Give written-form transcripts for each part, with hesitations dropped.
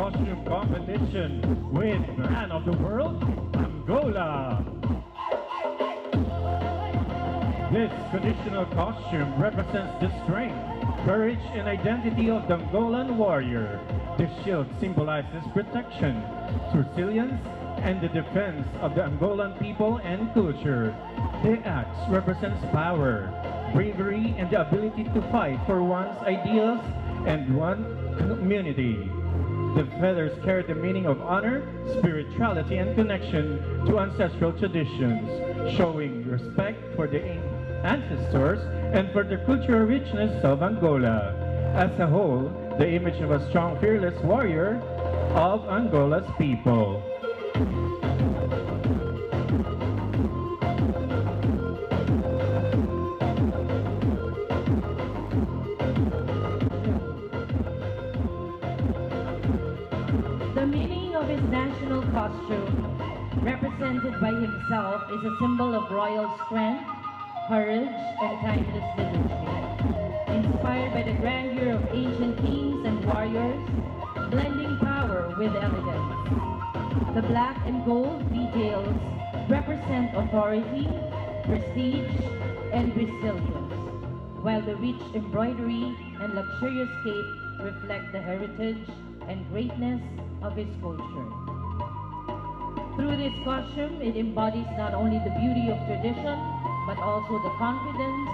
costume competition with Man of the World, Angola. This traditional costume represents the strength, courage, and identity of the Angolan warrior. The shield symbolizes protection, resilience, and the defense of the Angolan people and culture. The axe represents power, bravery, and the ability to fight for one's ideals and one community. The feathers carry the meaning of honor, spirituality, and connection to ancestral traditions, showing respect for the ancestors and for the cultural richness of Angola. As a whole, the image of a strong, fearless warrior of Angola's people. The meaning of his national costume, represented by himself, is a symbol of royal strength, courage, and timeless leadership. Inspired by the grandeur of ancient kings and warriors, blending power with elegance. The black and gold details represent authority, prestige, and resilience, while the rich embroidery and luxurious cape reflect the heritage and greatness of his culture. Through this costume, it embodies not only the beauty of tradition, but also the confidence,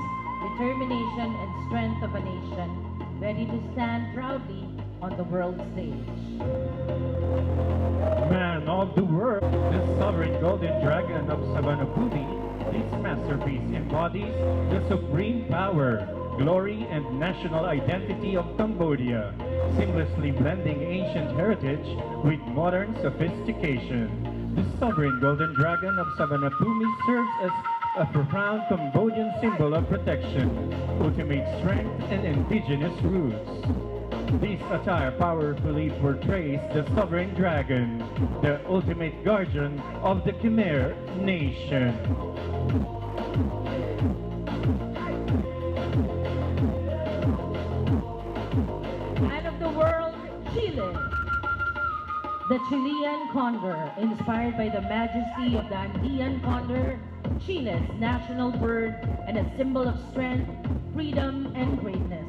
determination, and strength of a nation ready to stand proudly on the world stage. Man of the World, the sovereign golden dragon of Savanapudi, this masterpiece embodies the supreme power, glory, and national identity of Cambodia, seamlessly blending ancient heritage with modern sophistication. The sovereign golden dragon of Savanapumi serves as a profound Cambodian symbol of protection, ultimate strength, and indigenous roots. This attire powerfully portrays the sovereign dragon, the ultimate guardian of the Khmer nation. Man of the World, Chile. The Chilean condor, inspired by the majesty of the Andean condor, Chile's national bird and a symbol of strength, freedom, and greatness.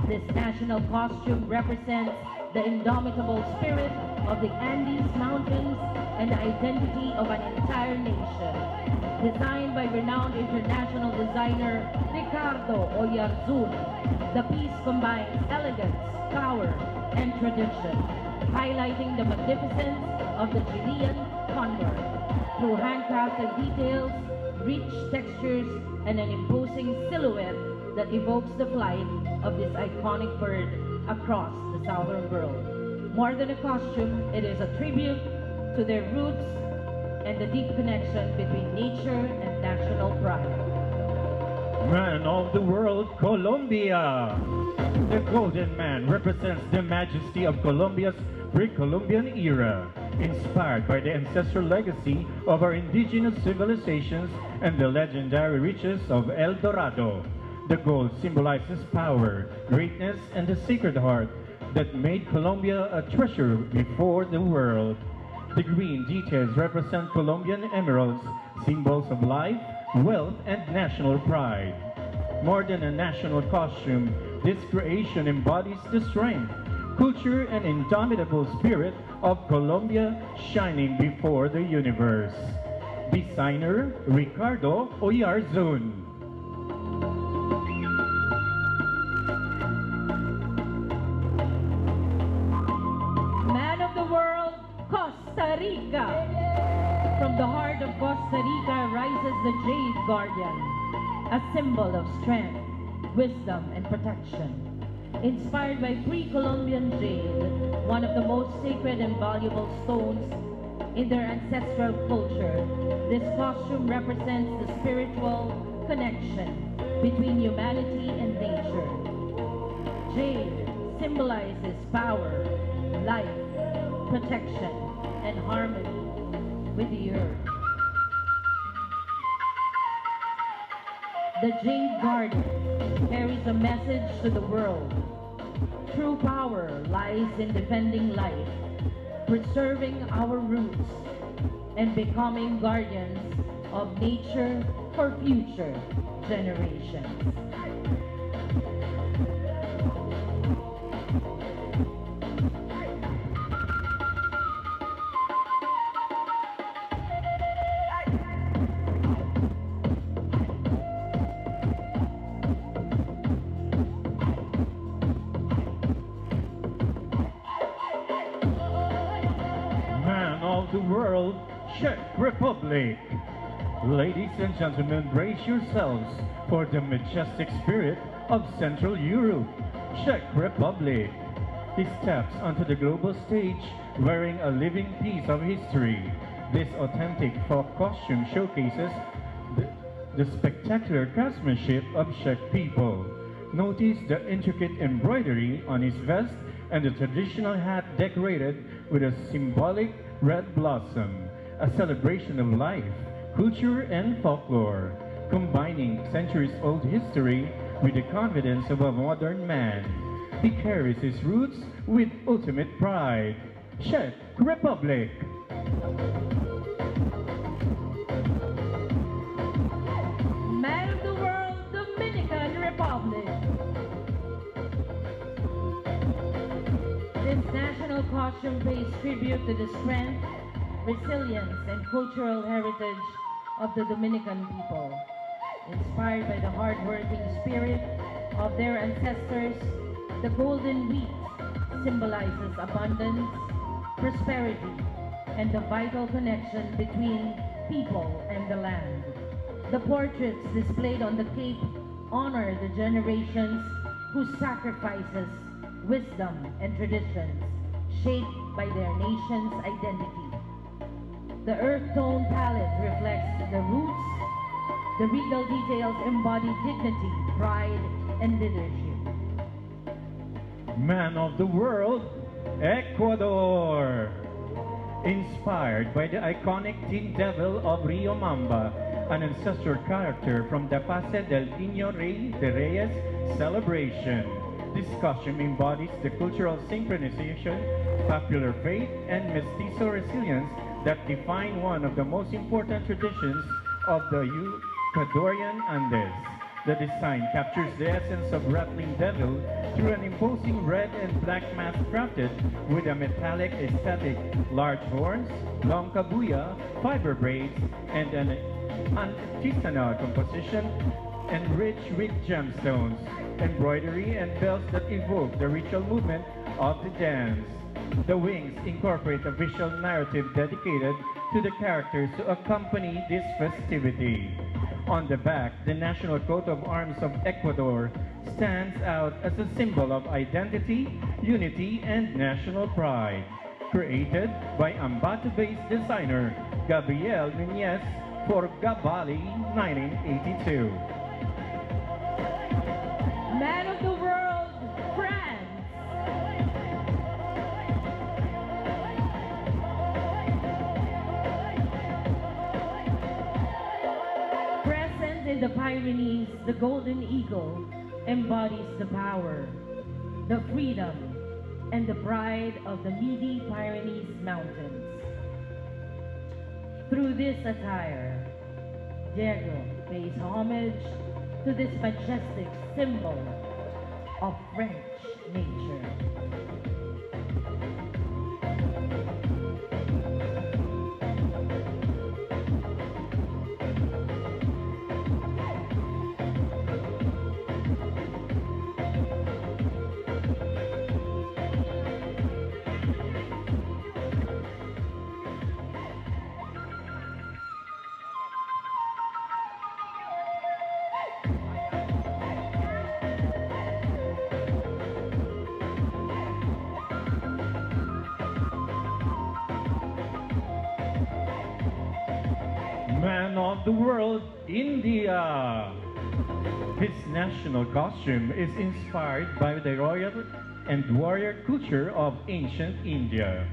This national costume represents the indomitable spirit of the Andes Mountains and the identity of an entire nation. Designed by renowned international designer Ricardo Oyarzun, the piece combines elegance, power, and tradition, highlighting the magnificence of the Chilean condor through handcrafted details, rich textures, and an imposing silhouette that evokes the flight of this iconic bird across the southern world. More than a costume, it is a tribute to their roots and the deep connection between nature and national pride. Man of the World, Colombia. The Golden Man represents the majesty of Colombia's pre-Columbian era, inspired by the ancestral legacy of our indigenous civilizations and the legendary riches of El Dorado. The gold symbolizes power, greatness, and the sacred heart that made Colombia a treasure before the world. The green details represent Colombian emeralds, symbols of life, wealth, and national pride. More than a national costume, this creation embodies the strength, culture, and indomitable spirit of Colombia shining before the universe. Designer Ricardo Oyarzun. Man of the World, Costa Rica. From the heart of Costa Rica rises the Jade Guardian, a symbol of strength, wisdom, and protection. Inspired by pre-Columbian jade, one of the most sacred and valuable stones in their ancestral culture, this costume represents the spiritual connection between humanity and nature. Jade symbolizes power, life, protection, and harmony with the earth. The Jade Guardian carries a message to the world. True power lies in defending life, preserving our roots, and becoming guardians of nature for future generations. Man of the world, Czech Republic. Ladies and gentlemen, brace yourselves for the majestic spirit of Central Europe, Czech Republic. He steps onto the global stage wearing a living piece of history. This authentic folk costume showcases the spectacular craftsmanship of Czech people. Notice the intricate embroidery on his vest and the traditional hat decorated with a symbolic red blossom, a celebration of life, culture, and folklore, combining centuries-old history with the confidence of a modern man. He carries his roots with ultimate pride. Czech Republic. Man of the world, Dominican Republic. This national costume pays tribute to the strength, resilience, and cultural heritage of the Dominican people. Inspired by the hard-working spirit of their ancestors, the golden wheat symbolizes abundance, prosperity, and the vital connection between people and the land. The portraits displayed on the cape honor the generations whose sacrifices, wisdom, and traditions shaped by their nation's identity. The earth tone palette reflects the roots. The regal details embody dignity, pride, and leadership. Man of the world, Ecuador. Inspired by the iconic Tin Devil of Rio Mamba, an ancestral character from the Pase del Niño Rey de Reyes celebration. This costume embodies the cultural synchronization, popular faith, and mestizo resilience that define one of the most important traditions of the Ecuadorian Andes. The design captures the essence of rattling devil through an imposing red and black mask crafted with a metallic aesthetic, large horns, long cabuya, fiber braids, and an artisanal composition enriched with gemstones, embroidery, and bells that evoke the ritual movement of the dance. The wings incorporate a visual narrative dedicated to the characters who accompany this festivity. On the back, the national coat of arms of Ecuador stands out as a symbol of identity, unity, and national pride. Created by Ambato-based designer Gabriel Nunez for Gabali 1982. Man of the world, France. Present in the Pyrenees, the golden eagle embodies the power, the freedom, and the pride of the Midi Pyrenees Mountains. Through this attire, Diego pays homage to this majestic symbol of French nature. Man of the world, India. His national costume is inspired by the royal and warrior culture of ancient India.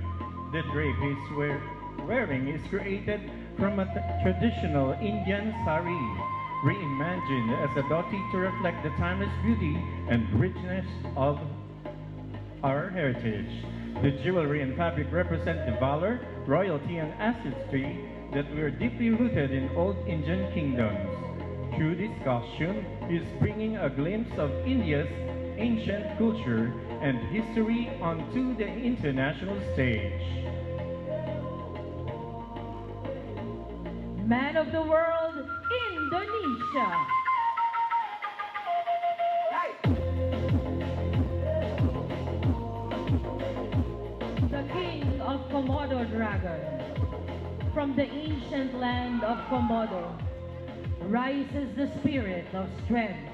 The drape he's wearing is created from a traditional Indian sari, reimagined as a dhoti to reflect the timeless beauty and richness of our heritage. The jewelry and fabric represent the valor, royalty, and ancestry that were deeply rooted in old Indian kingdoms. Through this costume, he is bringing a glimpse of India's ancient culture and history onto the international stage. Man of the World, Indonesia. The King of Komodo Dragon. From the ancient land of Komodo rises the spirit of strength,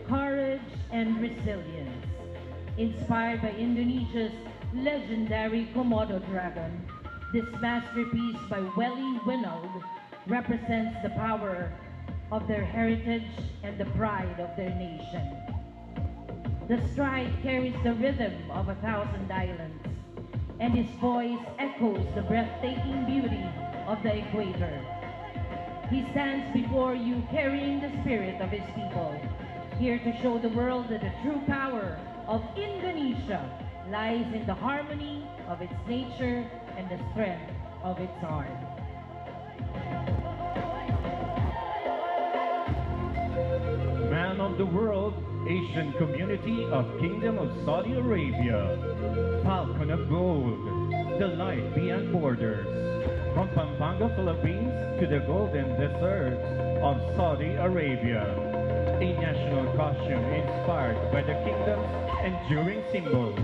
courage, and resilience. Inspired by Indonesia's legendary Komodo dragon, this masterpiece by Welly Winold represents the power of their heritage and the pride of their nation. The stride carries the rhythm of 1,000 islands, and his voice echoes the breathtaking beauty of the equator. He stands before you carrying the spirit of his people, here to show the world that the true power of Indonesia lies in the harmony of its nature and the strength of its art. Man of the World, Asian Community of Kingdom of Saudi Arabia. Falcon of Gold, the light beyond borders. From Pampanga, Philippines to the golden deserts of Saudi Arabia. A national costume inspired by the kingdom's enduring symbols.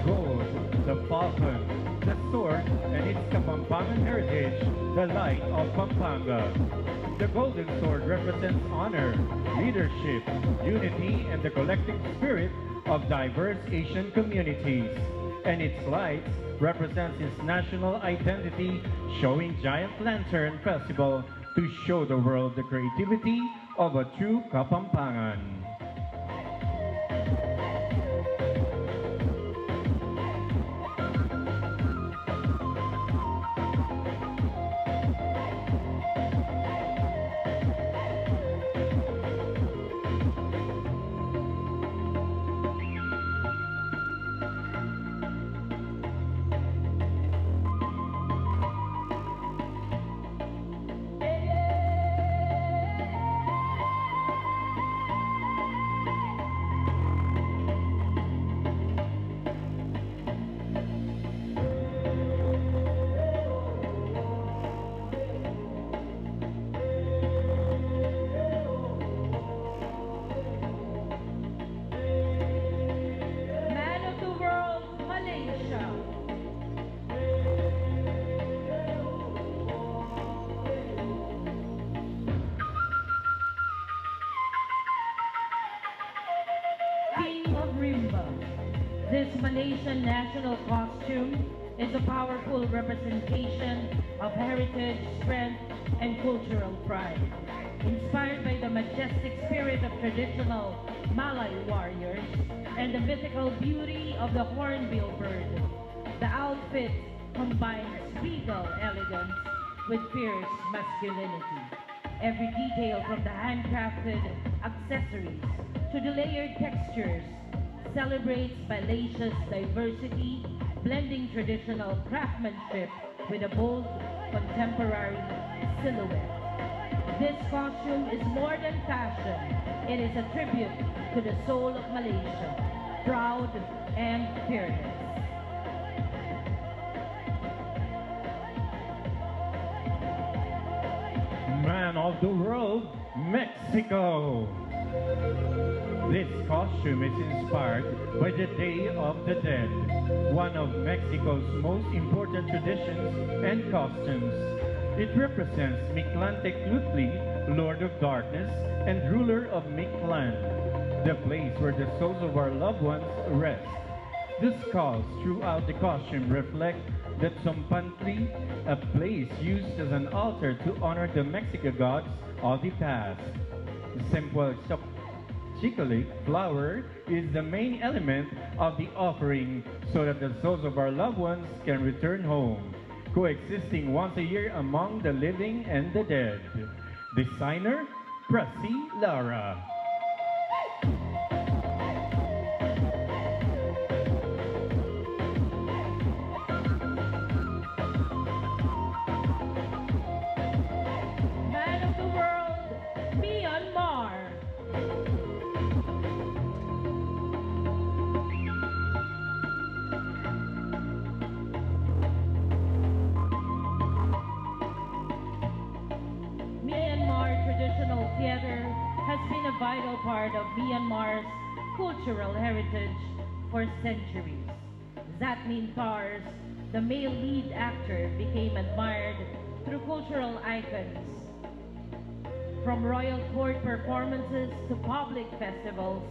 Gold, the falcon, the sword, and its Kapampangan heritage, the light of Pampanga. The golden sword represents honor, leadership, unity, and the collective spirit of diverse Asian communities. And its lights represents its national identity, showing Giant Lantern Festival to show the world the creativity of a true Kapampangan. This Malaysian national costume is a powerful representation of heritage, strength, and cultural pride. Inspired by the majestic spirit of traditional Malay warriors and the mythical beauty of the hornbill bird, the outfit combines regal elegance with fierce masculinity. Every detail from the handcrafted accessories to the layered textures celebrates Malaysia's diversity, blending traditional craftsmanship with a bold contemporary silhouette. This costume is more than fashion. It is a tribute to the soul of Malaysia, proud and fearless. Man of the World, Mexico. This costume is inspired by the Day of the Dead, one of Mexico's most important traditions and customs. It represents Mictlantecutli, Lord of Darkness and ruler of Mictlan, the place where the souls of our loved ones rest. The skulls throughout the costume reflect that Zompantli, a place used as an altar to honor the Mexican gods of the past. Chicolik flower is the main element of the offering so that the souls of our loved ones can return home, coexisting once a year among the living and the dead. Designer, Pressy Lara. vital part of Myanmar's cultural heritage for centuries. Zatmin Tars, the male lead actor, became admired through cultural icons. From royal court performances to public festivals,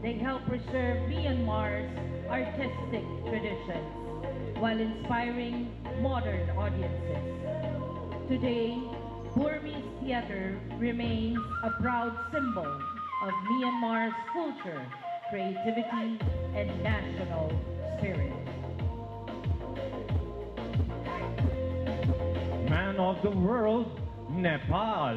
they help preserve Myanmar's artistic traditions while inspiring modern audiences. Today, Burmese theater remains a proud symbol of Myanmar's culture, creativity, and national spirit. Man of the world, Nepal.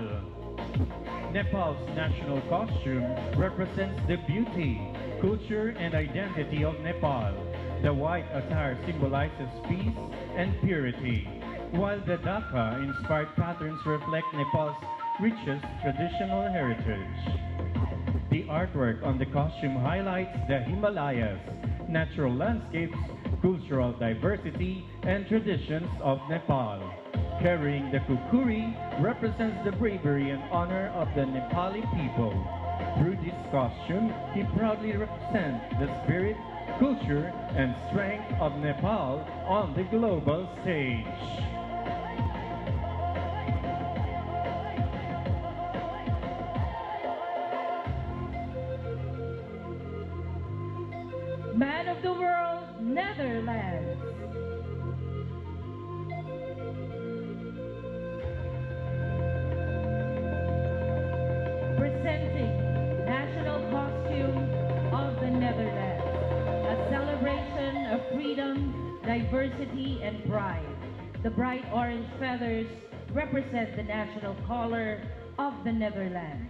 Nepal's national costume represents the beauty, culture, and identity of Nepal. The white attire symbolizes peace and purity, while the Dhaka-inspired patterns reflect Nepal's richest traditional heritage. The artwork on the costume highlights the Himalayas, natural landscapes, cultural diversity, and traditions of Nepal. Carrying the kukuri represents the bravery and honor of the Nepali people. Through this costume, he proudly represents the spirit, culture, and strength of Nepal on the global stage. Man of the world, Netherlands. Presenting national costume of the Netherlands, a celebration of freedom, diversity, and pride. The bright orange feathers represent the national color of the Netherlands,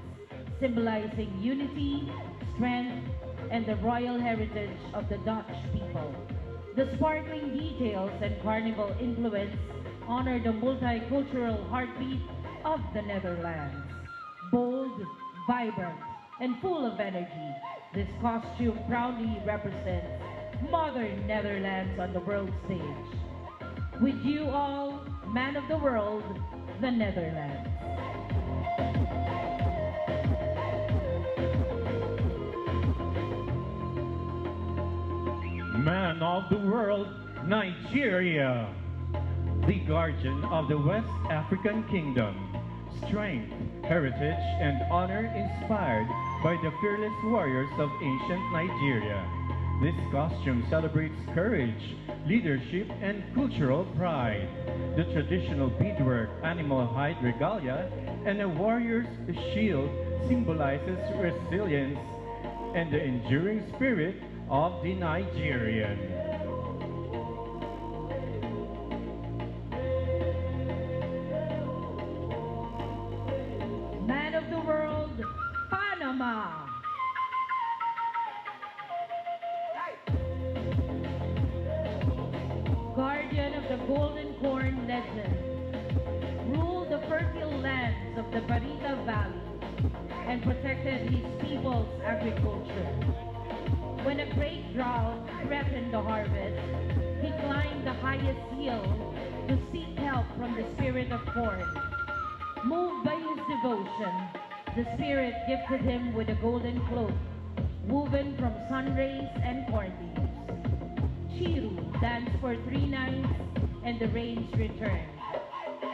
symbolizing unity, strength, and the royal heritage of the Dutch people. The sparkling details and carnival influence honor the multicultural heartbeat of the Netherlands. Bold, vibrant, and full of energy, this costume proudly represents modern Netherlands on the world stage. With you all, man of the world, the Netherlands. Man of the world, Nigeria. The guardian of the West African kingdom. Strength, heritage, and honor inspired by the fearless warriors of ancient Nigeria. This costume celebrates courage, leadership, and cultural pride. The traditional beadwork, animal hide regalia, and a warrior's shield symbolizes resilience and the enduring spirit of the Nigerian. Man of the world, Panama. Guardian of the Golden Corn legend, ruled the fertile lands of the Barita Valley and protected his people's agriculture. When a great drought threatened the harvest, he climbed the highest hill to seek help from the spirit of corn. Moved by his devotion, the spirit gifted him with a golden cloak, woven from sun rays and corn leaves. Chiru danced for 3 nights, and the rains returned,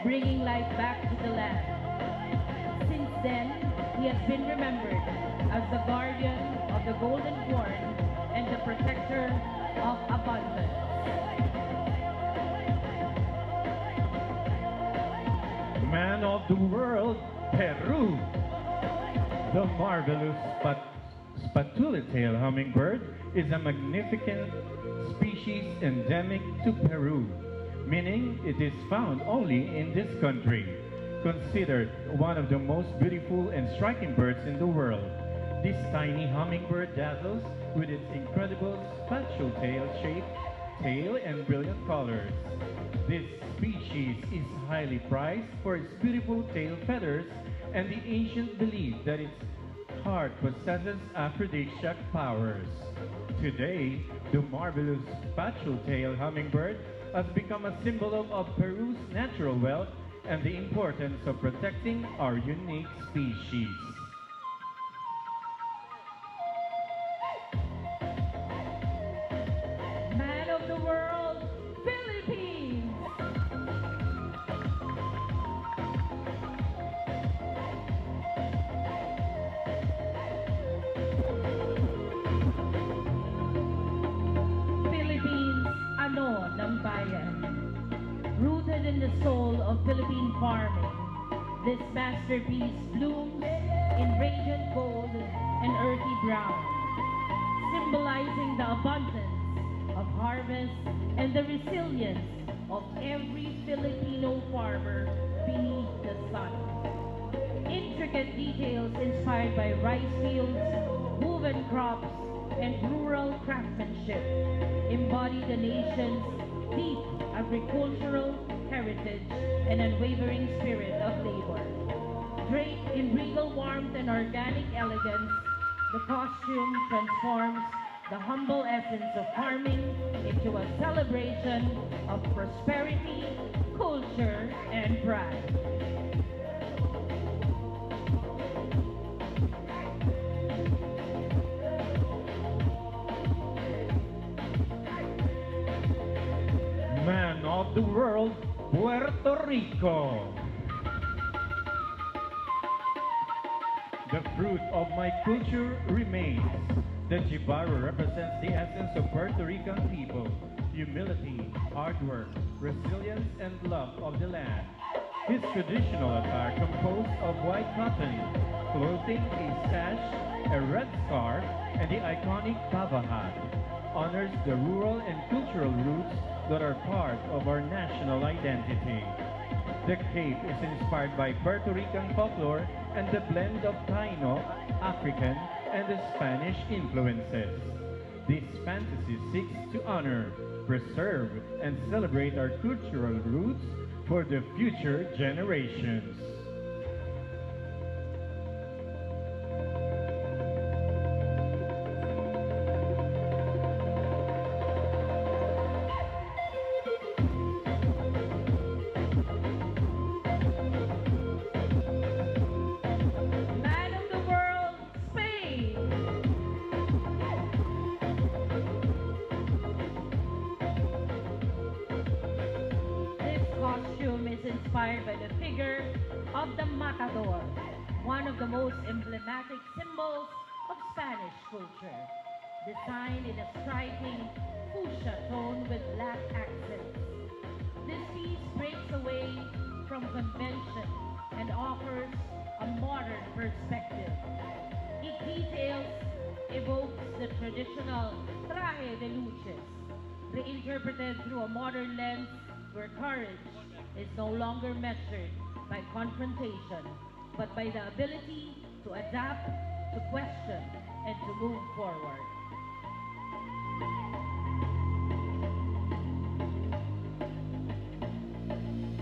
bringing life back to the land. Since then, he has been remembered as the guardian of the golden corn and the protector of abundance. Man of the world, Peru. The marvelous spatula-tailed hummingbird is a magnificent species endemic to Peru, meaning it is found only in this country. Considered one of the most beautiful and striking birds in the world, this tiny hummingbird dazzles with its incredible spatula-tail shape, tail, and brilliant colors. This species is highly prized for its beautiful tail feathers and the ancient belief that its heart possesses aphrodisiac powers. Today, the marvelous spatula-tailed hummingbird has become a symbol of Peru's natural wealth and the importance of protecting our unique species. Rooted in the soul of Philippine farming, this masterpiece blooms in radiant gold and earthy brown, symbolizing the abundance of harvest and the resilience of every Filipino farmer beneath the sun. Intricate details inspired by rice fields, woven crops, and rural craftsmanship embody the nation's deep agricultural heritage and unwavering spirit of labor. Draped in regal warmth and organic elegance, the costume transforms the humble essence of farming into a celebration of prosperity, culture, and pride. Man of the world, Puerto Rico. The fruit of my culture remains. The Jibaro represents the essence of Puerto Rican people, humility, hard work, resilience, and love of the land. His traditional attire composed of white cotton, clothing, a sash, a red scarf, and the iconic Pava hat, honors the rural and cultural roots that are part of our national identity. The cape is inspired by Puerto Rican folklore and the blend of Taino, African, and the Spanish influences. This fantasy seeks to honor, preserve, and celebrate our cultural roots for the future generations. Man of the world, Spain! This costume is inspired by the figure of the matador, one of the most emblematic symbols of Spanish culture. Designed in a striking fuchsia tone with black accents, this piece breaks away from convention and offers a modern perspective. Its details evokes the traditional traje de luces, reinterpreted through a modern lens where courage is no longer measured by confrontation, but by the ability to adapt, to question, and to move forward.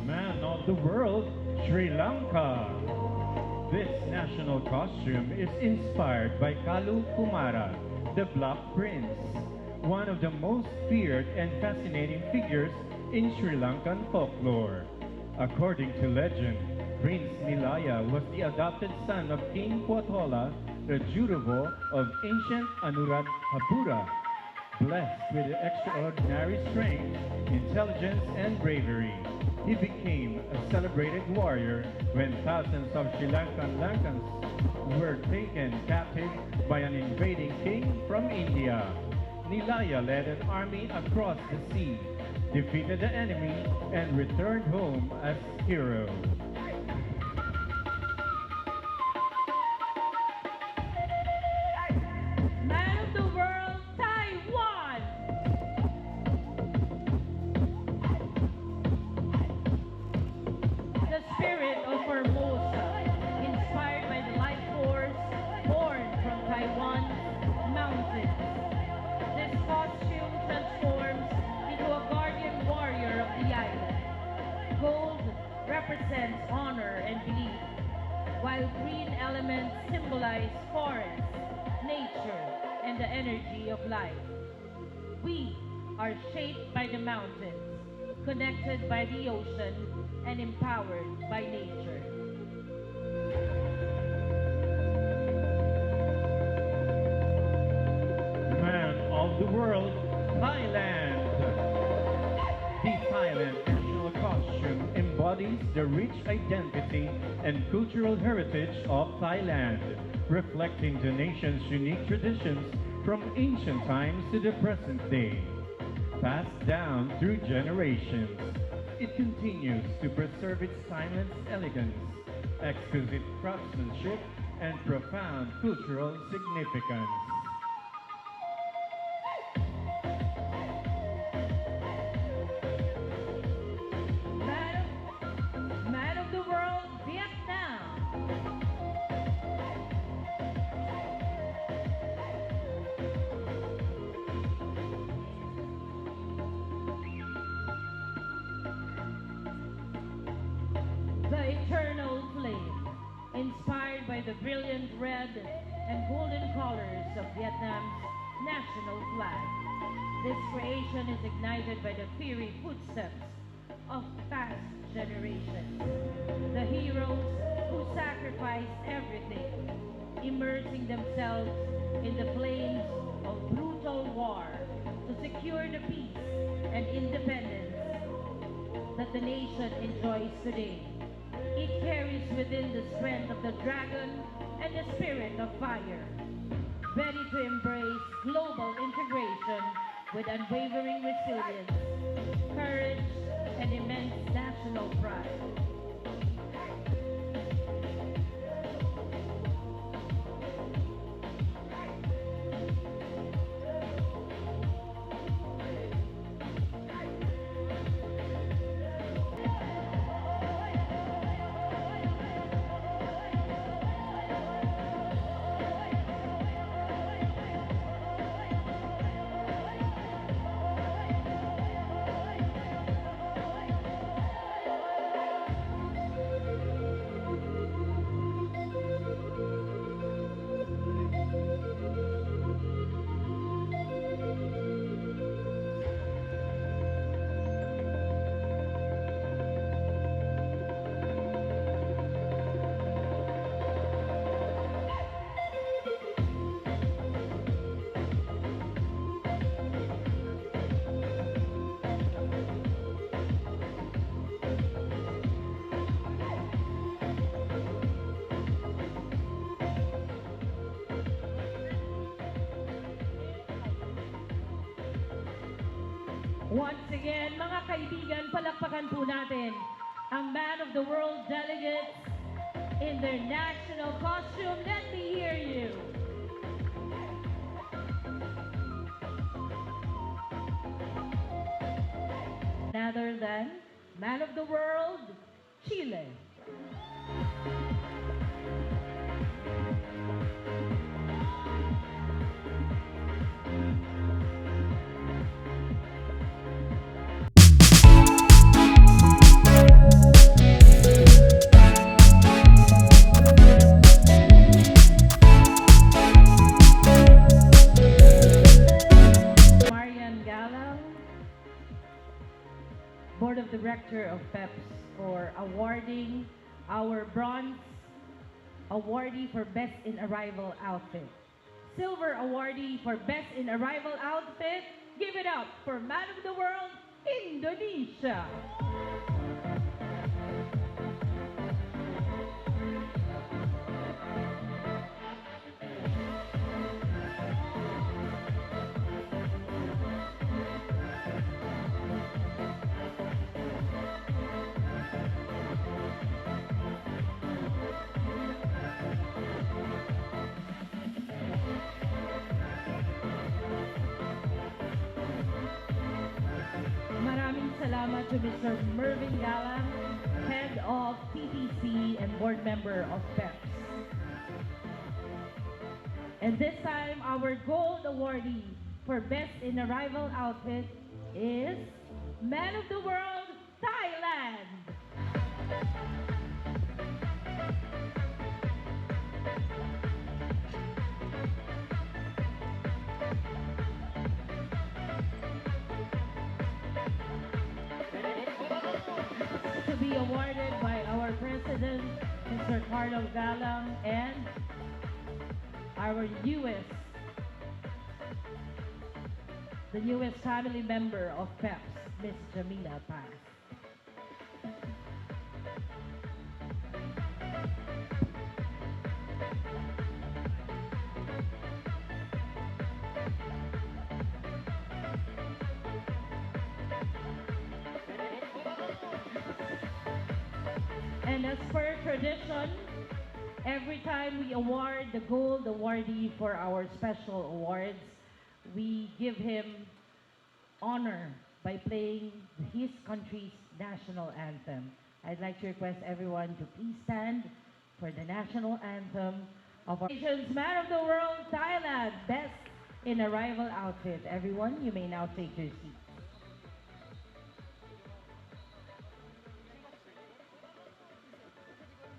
Man of the world, Sri Lanka. This national costume is inspired by Kalu Kumara, the Black Prince, one of the most feared and fascinating figures in Sri Lankan folklore. According to legend, Prince Nilaya was the adopted son of King Kuatola, the Juruvo of ancient Anuradhapura, blessed with extraordinary strength, intelligence, and bravery. He became a celebrated warrior when thousands of Sri Lankans were taken captive by an invading king from India. Nilaya led an army across the sea, defeated the enemy, and returned home as hero. Man of the world, Taiwan! The spirit of Formosa, inspired by the life force born from Taiwan's mountains. This costume transforms into a guardian warrior of the island. Gold represents honor and belief, while green elements symbolize forest, nature, and the energy of life. We are shaped by the mountains, connected by the ocean, and empowered by nature. Man of the world, Thailand. The Thailand national costume embodies the rich identity and cultural heritage of Thailand, reflecting the nation's unique traditions from ancient times to the present day. Passed down through generations, it contains continues to preserve its timeless elegance, exquisite craftsmanship, and profound cultural significance. Man of the World, Vietnam. The Eternal Flame, inspired by the brilliant red and golden colors of Vietnam's national flag. This creation is ignited by the fiery footsteps of past generations. The heroes who sacrificed everything, immersing themselves in the flames of brutal war to secure the peace and independence that the nation enjoys today. It carries within the strength of the dragon and the spirit of fire, ready to embrace global integration with unwavering resilience, courage, and immense national pride. Once again, mga kaibigan, palakpakan po natin ang Man of the World delegates in their national costume. Let me hear you. None other than Man of the World, Chile. Board of Director of PEPS for awarding our bronze awardee for Best in Arrival Outfit. Silver awardee for Best in Arrival Outfit, give it up for Man of the World, Indonesia. Salamat to Mr. Mervin Galang, Head of TTC and Board Member of PEPS. And this time, our gold awardee for Best in Arrival Outfit is Man of the World, Thailand. To be awarded by our President, Mr. Carlo Galang, and our the newest family member of PEPS, Ms. Jamila Paz. And as per tradition, every time we award the gold awardee for our special awards, we give him honor by playing his country's national anthem. I'd like to request everyone to please stand for the national anthem of our nation's Man of the World, Thailand, best in arrival outfit. Everyone, you may now take your seat.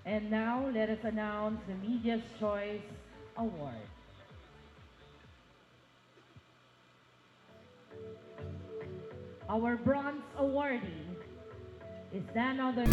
And now, let us announce the Media's Choice Award. Our bronze awardee is none other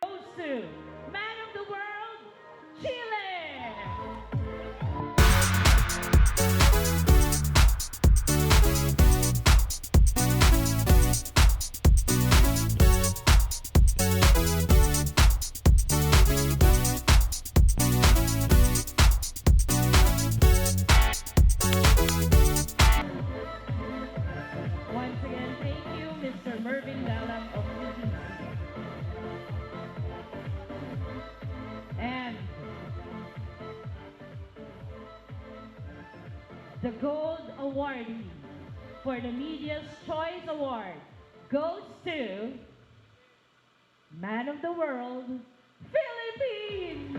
goes to Man of the World, Chile. Once again, thank you, Mr. Mervin Galang of UTC. And the gold awardee for the Media's Choice Award goes to Man of the World, Philippines!